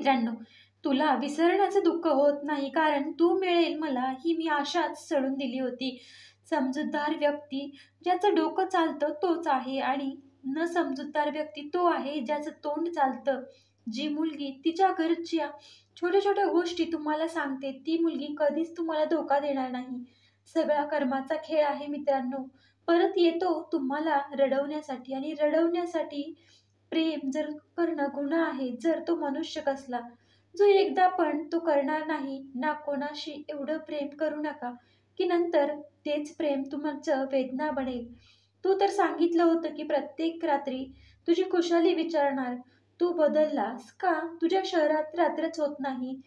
मित्रांनो, तुला विसरण्याचं दुःख होत नाही, कारण तू मिळेल मला ही मी आशाच सोडून दिली होती. समजूतदार व्यक्ती ज्याचं डोकं चालतं तोच आहे आणि न समजूतदार व्यक्ती तो आहे ज्याचं तोंड चालतं. जी मुलगी तिच्या घरच्या छोट्या छोट्या गोष्टी तुम्हाला सांगते ती मुलगी कधीच तुम्हाला धोका देणार नाही. सगळा कर्माचा खेळ आहे मित्रांनो. परत येतो तुम्हाला रडवण्यासाठी आणि रडवण्यासाठी. प्रेम जर करणं गुन्हा आहे, जर तो मनुष्य कसला जो एकदा पण तो करणार नाही ना. कोणाशी एवढं प्रेम करू नका की नंतर तेच प्रेम तुमचं वेदना बनेल. तू तर सांगितलं होतं की प्रत्येक रात्री तुझी खुशाली विचारणार. तू बदललास का? तुझ्या शहरात रात्रच होत नाही.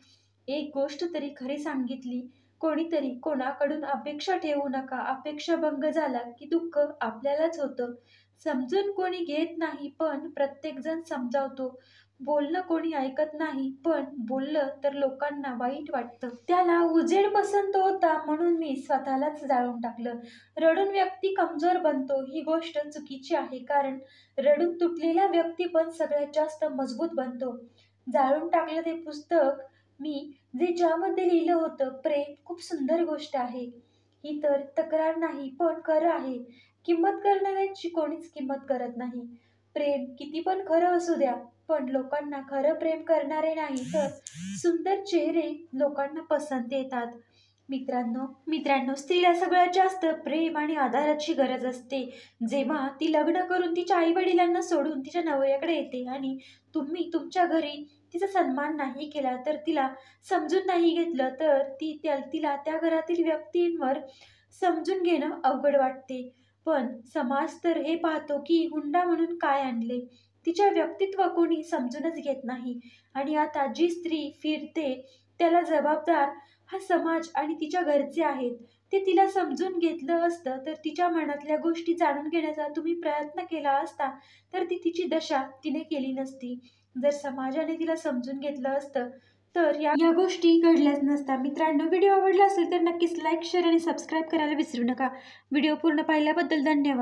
एक गोष्ट तरी खरी सांगितली. कोणीतरी कोणाकडून अपेक्षा ठेवू नका. अपेक्षा भंग झाला की दुःख आपल्यालाच होतं. समजून कोणी घेत नाही, पण प्रत्येकजण समजावतो. बोलणं कोणी ऐकत नाही, पण बोललं तर लोकांना वाईट वाटतं. त्याला उजेड पसंत होता म्हणून मी स्वतःलाच जाळून टाकलं. रडून व्यक्ती कमजोर बनतो ही गोष्ट चुकीची आहे, कारण रडून तुटलेला व्यक्ती पण सगळ्यात जास्त मजबूत बनतो. जाळून टाकलं ते पुस्तक मी ज्यामध्ये लिहिलं होतं प्रेम खूप सुंदर गोष्ट आहे. ही तर तक्रार नाही, पण खरं आहे. किंमत करणाऱ्यांची कोणीच किंमत करत नाही. प्रेम किती पण खरं असू द्या, पण लोकांना खरं प्रेम करणारे नाही तर सुंदर चेहरे लोकांना पसंत येतात. मित्रांनो मित्रांनो स्त्रीला सगळ्यात जास्त प्रेम आणि आधाराची गरज असते. जेव्हा ती लग्न करून तिच्या आई वडिलांना सोडून तिच्या नवऱ्याकडे येते आणि तुम्ही तुमच्या घरी तिचा सन्मान नाही केला, तर तिला समजून नाही घेतलं, तर तिला त्या घरातील व्यक्तींवर समजून घेणं अवघड वाटते. पण समाज तर हे पाहतो की हुंडा म्हणून काय आणले. तिच्या व्यक्तित्व कोणी समजूनच घेत नाही. आणि आता जी स्त्री फिरते त्याला जबाबदार हा समाज आणि तिच्या घरचे आहेत. ते तिला समजून घेतलं असतं, तर तिच्या मनातल्या गोष्टी जाणून घेण्याचा तुम्ही प्रयत्न केला असता, तर तिची दशा तिने केली नसती. जर समाजाने तिला समजून घेतलं असतं तर या गोष्टी घडल्याच नसत्या. मित्रांनो, व्हिडिओ आवडला असेल तर नक्कीच लाईक, शेअर आणि सबस्क्राईब करायला विसरू नका. व्हिडिओ पूर्ण पाहिल्याबद्दल धन्यवाद.